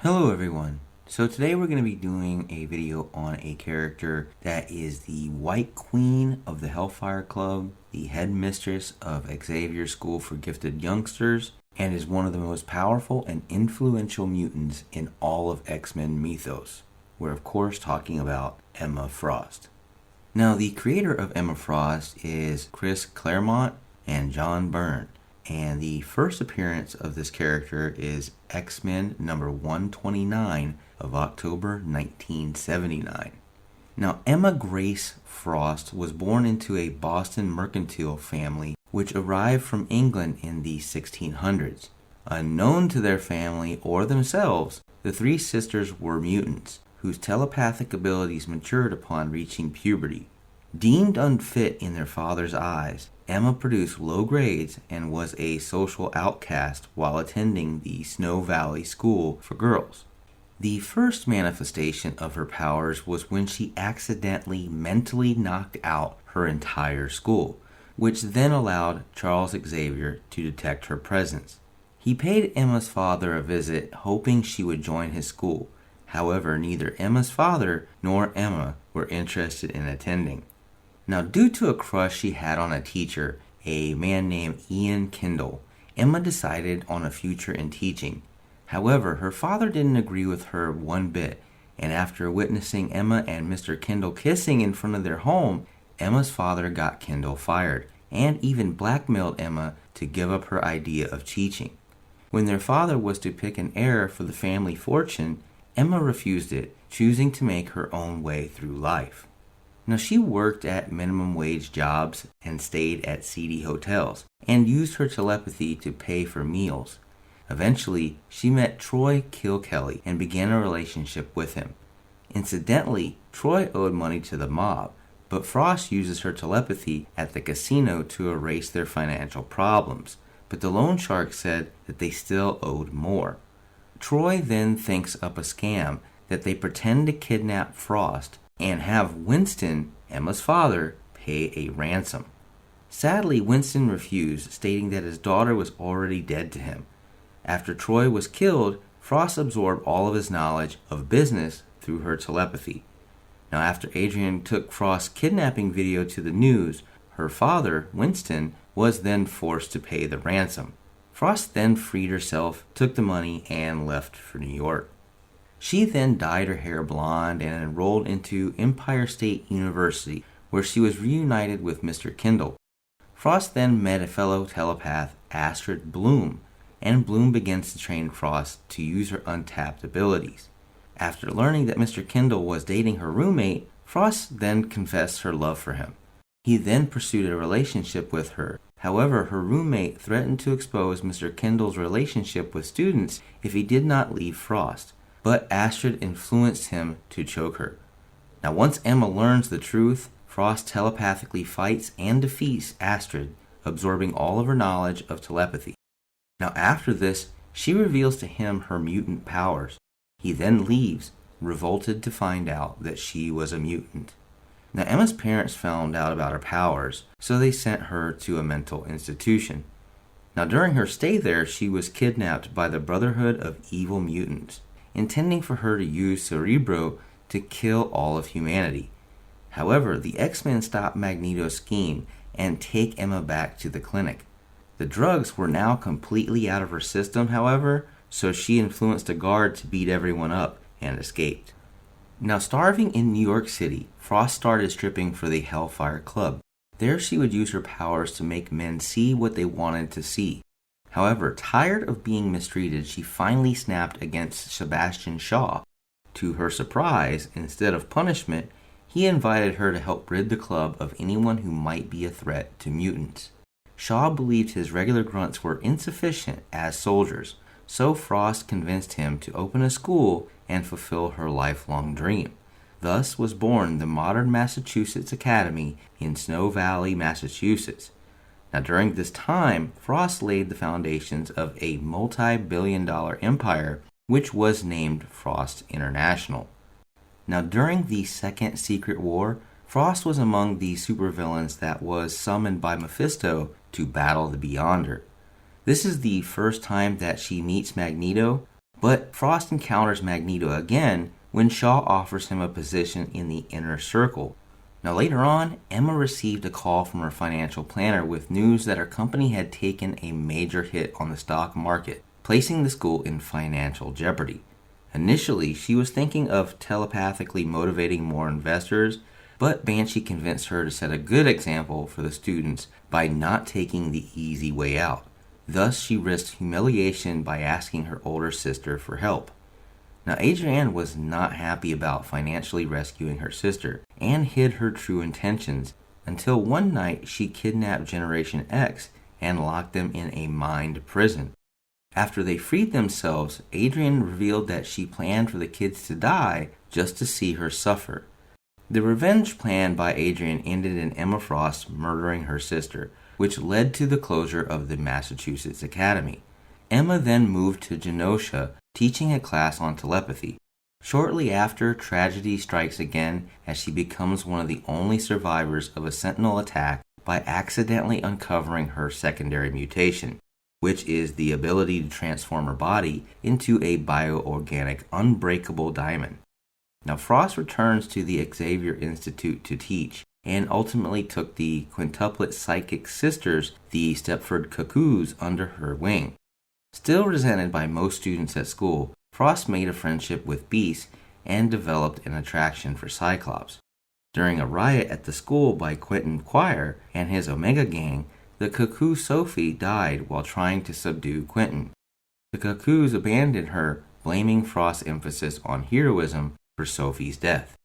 Hello everyone. So today we're going to be doing a video on a character that is the White Queen of the Hellfire Club, the headmistress of Xavier's School for Gifted Youngsters, and is one of the most powerful and influential mutants in all of X-Men mythos. We're of course talking about Emma Frost. Now the creator of Emma Frost is Chris Claremont and John Byrne. And the first appearance of this character is X-Men number 129 of October 1979. Now, Emma Grace Frost was born into a Boston mercantile family which arrived from England in the 1600s. Unknown to their family or themselves, the three sisters were mutants whose telepathic abilities matured upon reaching puberty. Deemed unfit in their father's eyes, Emma produced low grades and was a social outcast while attending the Snow Valley School for Girls. The first manifestation of her powers was when she accidentally mentally knocked out her entire school, which then allowed Charles Xavier to detect her presence. He paid Emma's father a visit, hoping she would join his school. However, neither Emma's father nor Emma were interested in attending. Now, due to a crush she had on a teacher, a man named Ian Kendall, Emma decided on a future in teaching. However, her father didn't agree with her one bit, and after witnessing Emma and Mr. Kendall kissing in front of their home, Emma's father got Kendall fired, and even blackmailed Emma to give up her idea of teaching. When their father was to pick an heir for the family fortune, Emma refused it, choosing to make her own way through life. Now, she worked at minimum wage jobs and stayed at seedy hotels, and used her telepathy to pay for meals. Eventually, she met Troy Kilkelly and began a relationship with him. Incidentally, Troy owed money to the mob, but Frost uses her telepathy at the casino to erase their financial problems, but the loan shark said that they still owed more. Troy then thinks up a scam that they pretend to kidnap Frost and have Winston, Emma's father, pay a ransom. Sadly, Winston refused, stating that his daughter was already dead to him. After Troy was killed, Frost absorbed all of his knowledge of business through her telepathy. Now, after Adrian took Frost's kidnapping video to the news, her father, Winston, was then forced to pay the ransom. Frost then freed herself, took the money, and left for New York. She then dyed her hair blonde and enrolled into Empire State University, where she was reunited with Mr. Kendall. Frost then met a fellow telepath, Astrid Bloom, and Bloom begins to train Frost to use her untapped abilities. After learning that Mr. Kendall was dating her roommate, Frost then confessed her love for him. He then pursued a relationship with her. However, her roommate threatened to expose Mr. Kendall's relationship with students if he did not leave Frost. But Astrid influenced him to choke her. Now, once Emma learns the truth, Frost telepathically fights and defeats Astrid, absorbing all of her knowledge of telepathy. Now, after this, she reveals to him her mutant powers. He then leaves, revolted to find out that she was a mutant. Now, Emma's parents found out about her powers, so they sent her to a mental institution. Now, during her stay there, she was kidnapped by the Brotherhood of Evil Mutants, intending for her to use Cerebro to kill all of humanity. However, the X-Men stop Magneto's scheme and take Emma back to the clinic. The drugs were now completely out of her system, however, so she influenced a guard to beat everyone up and escaped. Now, starving in New York City, Frost started stripping for the Hellfire Club. There she would use her powers to make men see what they wanted to see. However, tired of being mistreated, she finally snapped against Sebastian Shaw. To her surprise, instead of punishment, he invited her to help rid the club of anyone who might be a threat to mutants. Shaw believed his regular grunts were insufficient as soldiers, so Frost convinced him to open a school and fulfill her lifelong dream. Thus was born the modern Massachusetts Academy in Snow Valley, Massachusetts. Now, during this time, Frost laid the foundations of a multi-billion-dollar empire, which was named Frost International. Now, during the Second Secret War, Frost was among the supervillains that was summoned by Mephisto to battle the Beyonder. This is the first time that she meets Magneto, But Frost encounters Magneto again when Shaw offers him a position in the inner circle. Now later on, Emma received a call from her financial planner with news that her company had taken a major hit on the stock market, placing the school in financial jeopardy. Initially, she was thinking of telepathically motivating more investors, but Banshee convinced her to set a good example for the students by not taking the easy way out. Thus, she risked humiliation by asking her older sister for help. Now, Adrienne was not happy about financially rescuing her sister and hid her true intentions until one night she kidnapped Generation X and locked them in a mind prison. After they freed themselves, Adrienne revealed that she planned for the kids to die just to see her suffer. The revenge plan by Adrienne ended in Emma Frost murdering her sister, which led to the closure of the Massachusetts Academy. Emma then moved to Genosha, teaching a class on telepathy. Shortly after, tragedy strikes again as she becomes one of the only survivors of a Sentinel attack by accidentally uncovering her secondary mutation, which is the ability to transform her body into a bioorganic, unbreakable diamond. Now, Frost returns to the Xavier Institute to teach, and ultimately took the quintuplet psychic sisters, the Stepford Cuckoos, under her wing. Still resented by most students at school, Frost made a friendship with Beast and developed an attraction for Cyclops. During a riot at the school by Quentin Quire and his Omega gang, the Cuckoo Sophie died while trying to subdue Quentin. The Cuckoos abandoned her, blaming Frost's emphasis on heroism for Sophie's death.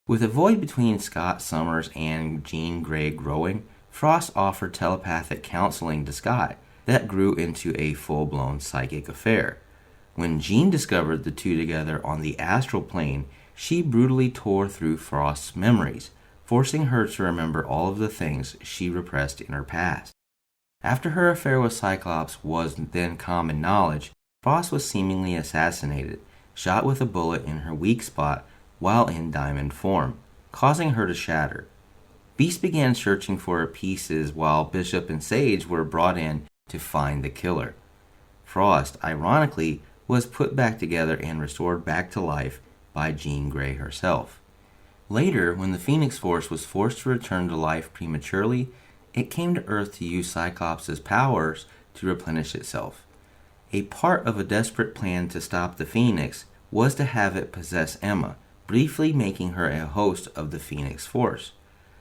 With a void between Scott Summers and Jean Grey growing, Frost offered telepathic counseling to Scott that grew into a full-blown psychic affair. When Jean discovered the two together on the astral plane, she brutally tore through Frost's memories, forcing her to remember all of the things she repressed in her past. After her affair with Cyclops was then common knowledge, Frost was seemingly assassinated, shot with a bullet in her weak spot while in diamond form, causing her to shatter. Beast began searching for her pieces while Bishop and Sage were brought in to find the killer. Frost, ironically, was put back together and restored back to life by Jean Grey herself. Later, when the Phoenix Force was forced to return to life prematurely, it came to Earth to use Cyclops' powers to replenish itself. A part of a desperate plan to stop the Phoenix was to have it possess Emma, briefly making her a host of the Phoenix Force.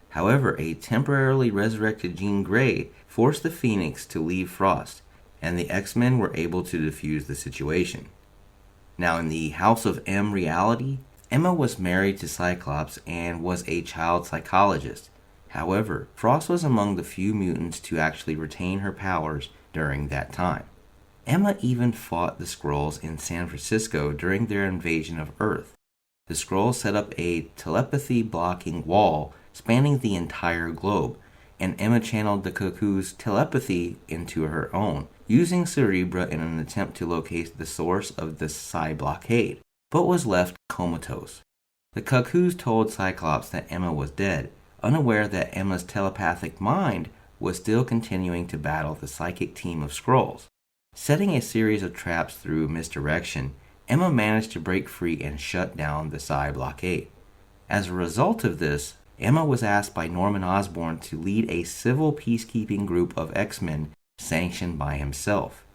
However, a temporarily resurrected Jean Grey forced the Phoenix to leave Frost, and the X-Men were able to defuse the situation. Now, in the House of M reality, Emma was married to Cyclops and was a child psychologist. However, Frost was among the few mutants to actually retain her powers during that time. Emma even fought the Skrulls in San Francisco during their invasion of Earth. The Skrulls set up a telepathy-blocking wall spanning the entire globe, and Emma channeled the Cuckoo's telepathy into her own, using Cerebra in an attempt to locate the source of the Psi blockade, but was left comatose. The Cuckoos told Cyclops that Emma was dead, unaware that Emma's telepathic mind was still continuing to battle the psychic team of Skrulls. Setting a series of traps through misdirection, Emma managed to break free and shut down the Psi blockade. As a result of this, Emma was asked by Norman Osborne to lead a civil peacekeeping group of X-Men sanctioned by himself.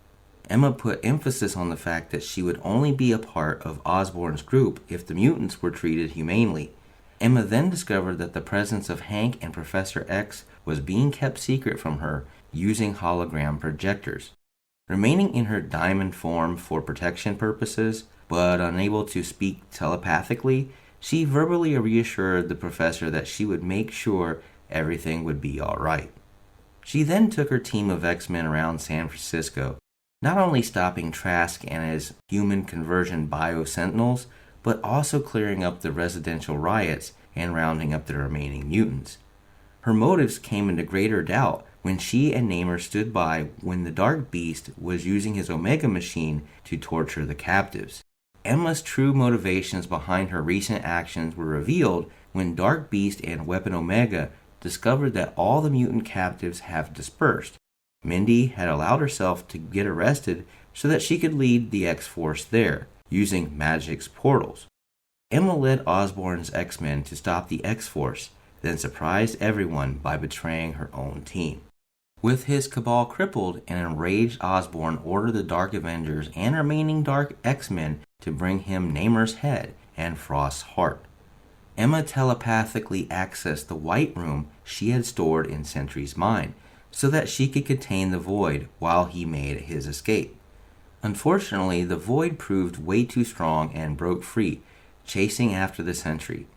Emma put emphasis on the fact that she would only be a part of Osborne's group if the mutants were treated humanely. Emma then discovered that the presence of Hank and Professor X was being kept secret from her using hologram projectors. Remaining in her diamond form for protection purposes, but unable to speak telepathically, she verbally reassured the professor that she would make sure everything would be alright. She then took her team of X-Men around San Francisco, not only stopping Trask and his human conversion bio-sentinels, but also clearing up the residential riots and rounding up the remaining mutants. Her motives came into greater doubt when she and Namor stood by when the Dark Beast was using his Omega machine to torture the captives. Emma's true motivations behind her recent actions were revealed when Dark Beast and Weapon Omega discovered that all the mutant captives have dispersed, Mindy had allowed herself to get arrested so that she could lead the X-Force there, using Magic's portals. Emma led Osborne's X-Men to stop the X-Force, then surprised everyone by betraying her own team. With his cabal crippled, an enraged Osborne ordered the Dark Avengers and remaining Dark X-Men to bring him Namor's head and Frost's heart. Emma telepathically accessed the White Room she had stored in Sentry's mind, so that she could contain the Void while he made his escape. Unfortunately, the Void proved way too strong and broke free, chasing after the Sentry.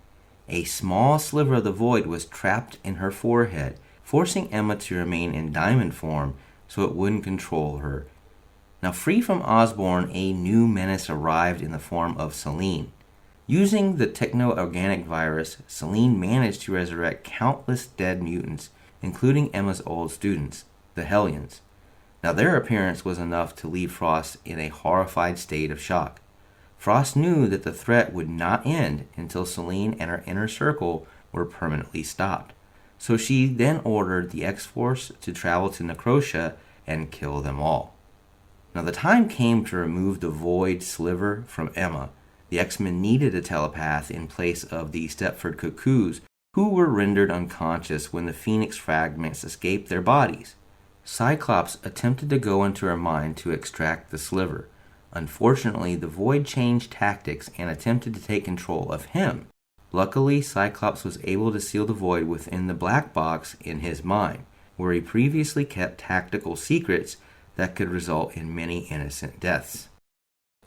A small sliver of the Void was trapped in her forehead, forcing Emma to remain in diamond form so it wouldn't control her. Now, free from Osborne, a new menace arrived in the form of Selene. Using the techno-organic virus, Selene managed to resurrect countless dead mutants, including Emma's old students, the Hellions. Now, their appearance was enough to leave Frost in a horrified state of shock. Frost knew that the threat would not end until Selene and her inner circle were permanently stopped. So she then ordered the X-Force to travel to Necrotia and kill them all. Now the time came to remove the Void sliver from Emma. The X-Men needed a telepath in place of the Stepford Cuckoos, who were rendered unconscious when the Phoenix fragments escaped their bodies. Cyclops attempted to go into her mind to extract the sliver. Unfortunately, the Void changed tactics and attempted to take control of him. Luckily, Cyclops was able to seal the Void within the black box in his mind, where he previously kept tactical secrets that could result in many innocent deaths.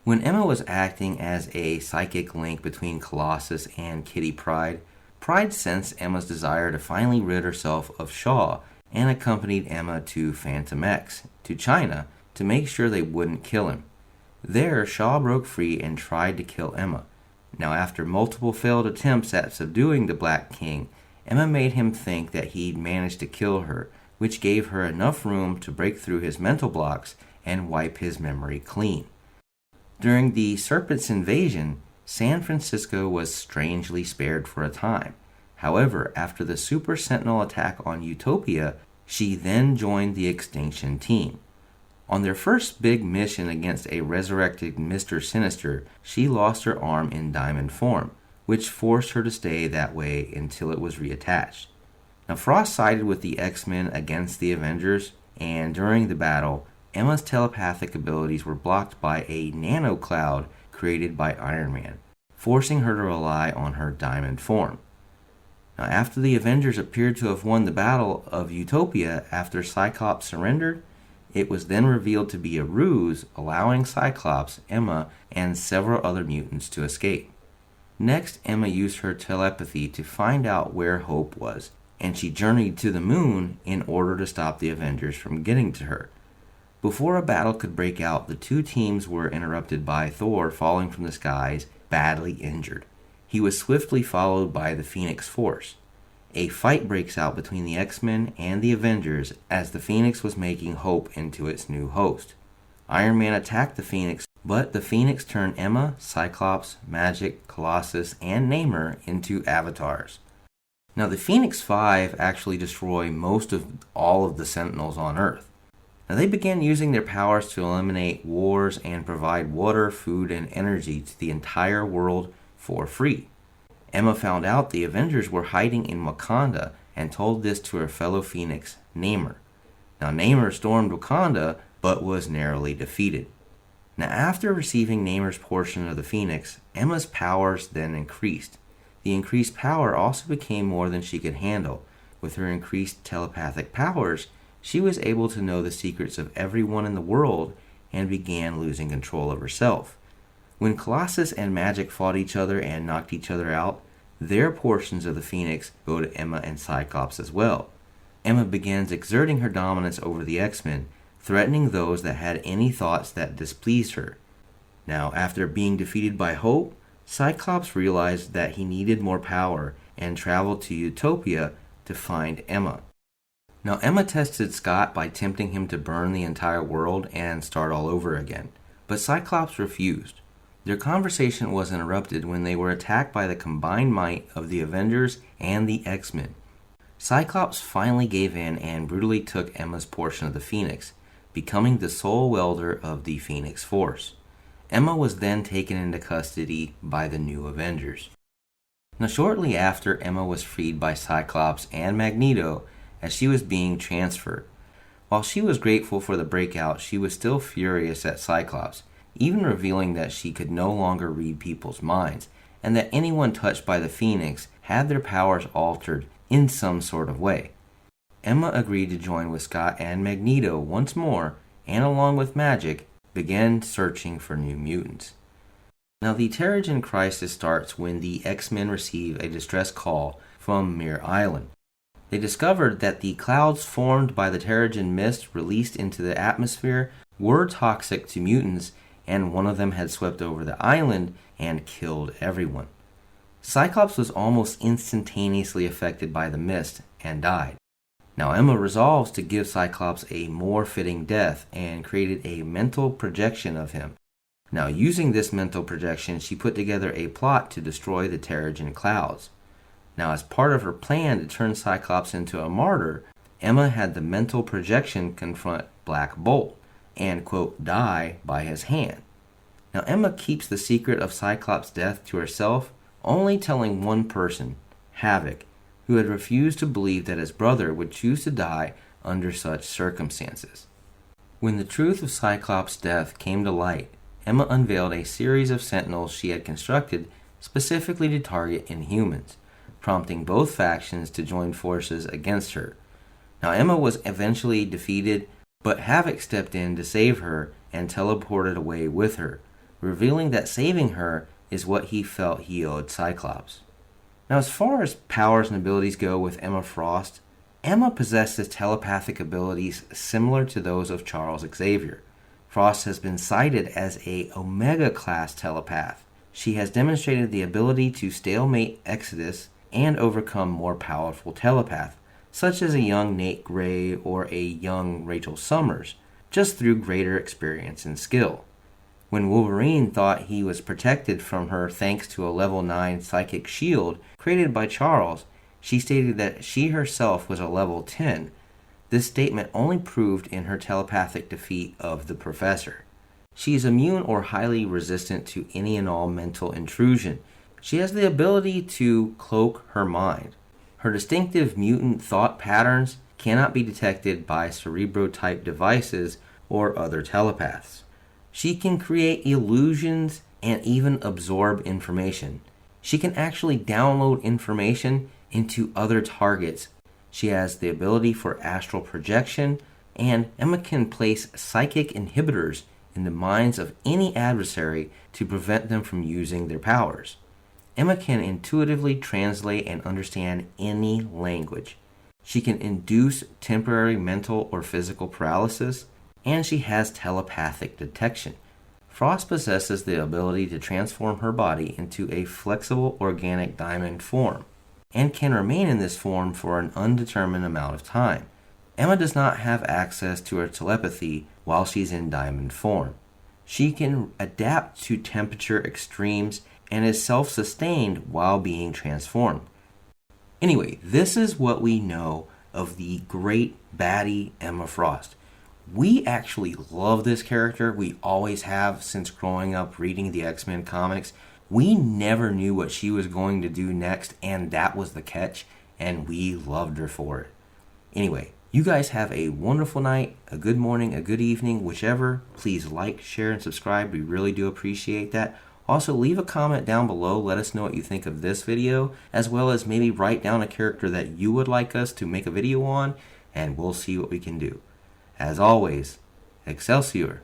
When Emma was acting as a psychic link between Colossus and Kitty Pryde, Pryde sensed Emma's desire to finally rid herself of Shaw and accompanied Emma to Phantom X, to China, to make sure they wouldn't kill him. There, Shaw broke free and tried to kill Emma. Now, after multiple failed attempts at subduing the Black King, Emma made him think that he'd managed to kill her, which gave her enough room to break through his mental blocks and wipe his memory clean. During the Serpent's invasion, San Francisco was strangely spared for a time. However, after the Super Sentinel attack on Utopia, she then joined the Extinction Team. On their first big mission against a resurrected Mr. Sinister, she lost her arm in diamond form, which forced her to stay that way until it was reattached. Now, Frost sided with the X-Men against the Avengers, and during the battle, Emma's telepathic abilities were blocked by a nano cloud created by Iron Man, forcing her to rely on her diamond form. Now, after the Avengers appeared to have won the Battle of Utopia after Cyclops surrendered, it was then revealed to be a ruse, allowing Cyclops, Emma, and several other mutants to escape. Next, Emma used her telepathy to find out where Hope was, and she journeyed to the moon in order to stop the Avengers from getting to her. Before a battle could break out, the two teams were interrupted by Thor falling from the skies, badly injured. He was swiftly followed by the Phoenix Force. A fight breaks out between the X-Men and the Avengers as the Phoenix was making Hope into its new host. Iron Man attacked the Phoenix, but the Phoenix turned Emma, Cyclops, Magic, Colossus, and Namor into avatars. Now, the Phoenix Five actually destroy most of all of the Sentinels on Earth. Now, they began using their powers to eliminate wars and provide water, food, and energy to the entire world for free. Emma found out the Avengers were hiding in Wakanda and told this to her fellow Phoenix, Namor. Now, Namor stormed Wakanda, but was narrowly defeated. Now, after receiving Namor's portion of the Phoenix, Emma's powers then increased. The increased power also became more than she could handle. With her increased telepathic powers, she was able to know the secrets of everyone in the world and began losing control of herself. When Colossus and Magic fought each other and knocked each other out, their portions of the Phoenix go to Emma and Cyclops as well. Emma begins exerting her dominance over the X-Men, threatening those that had any thoughts that displeased her. Now, after being defeated by Hope, Cyclops realized that he needed more power and traveled to Utopia to find Emma. Now, Emma tested Scott by tempting him to burn the entire world and start all over again, but Cyclops refused. Their conversation was interrupted when they were attacked by the combined might of the Avengers and the X-Men. Cyclops finally gave in and brutally took Emma's portion of the Phoenix, becoming the sole wielder of the Phoenix Force. Emma was then taken into custody by the New Avengers. Now, shortly after, Emma was freed by Cyclops and Magneto as she was being transferred. While she was grateful for the breakout, she was still furious at Cyclops, even revealing that she could no longer read people's minds, and that anyone touched by the Phoenix had their powers altered in some sort of way. Emma agreed to join with Scott and Magneto once more, and along with Magic, began searching for new mutants. Now, the Terregen crisis starts when the X-Men receive a distress call from Mir Island. They discovered that the clouds formed by the Terregen mist released into the atmosphere were toxic to mutants, and one of them had swept over the island and killed everyone. Cyclops was almost instantaneously affected by the mist and died. Now, Emma resolves to give Cyclops a more fitting death and created a mental projection of him. Now, using this mental projection, she put together a plot to destroy the Terregen clouds. Now, as part of her plan to turn Cyclops into a martyr, Emma had the mental projection confront Black Bolt and, quote, die by his hand. Now, Emma keeps the secret of Cyclops' death to herself, only telling one person, Havoc, who had refused to believe that his brother would choose to die under such circumstances. When the truth of Cyclops' death came to light, Emma unveiled a series of sentinels she had constructed specifically to target Inhumans, prompting both factions to join forces against her. Now, Emma was eventually defeated, but Havoc stepped in to save her and teleported away with her, revealing that saving her is what he felt he owed Cyclops. Now, as far as powers and abilities go with Emma Frost, Emma possesses telepathic abilities similar to those of Charles Xavier. Frost has been cited as a Omega-class telepath. She has demonstrated the ability to stalemate Exodus and overcome more powerful telepaths, such as a young Nate Gray or a young Rachel Summers, just through greater experience and skill. When Wolverine thought he was protected from her thanks to a level 9 psychic shield created by Charles, she stated that she herself was a level 10. This statement only proved in her telepathic defeat of the Professor. She is immune or highly resistant to any and all mental intrusion. She has the ability to cloak her mind. Her distinctive mutant thought patterns cannot be detected by Cerebro-type devices or other telepaths. She can create illusions and even absorb information. She can actually download information into other targets. She has the ability for astral projection, and Emma can place psychic inhibitors in the minds of any adversary to prevent them from using their powers. Emma can intuitively translate and understand any language. She can induce temporary mental or physical paralysis, and she has telepathic detection. Frost possesses the ability to transform her body into a flexible organic diamond form, and can remain in this form for an undetermined amount of time. Emma does not have access to her telepathy while she's in diamond form. She can adapt to temperature extremes and is self-sustained while being transformed. Anyway, this is what we know of the great baddie Emma Frost. We actually love this character. We always have since growing up reading the X-Men comics. We never knew what she was going to do next, and that was the catch, and we loved her for it. Anyway, you guys have a wonderful night, a good morning, a good evening, whichever. Please like, share, and subscribe. We really do appreciate that. Also, leave a comment down below. Let us know what you think of this video, as well as maybe write down a character that you would like us to make a video on, and we'll see what we can do. As always, Excelsior!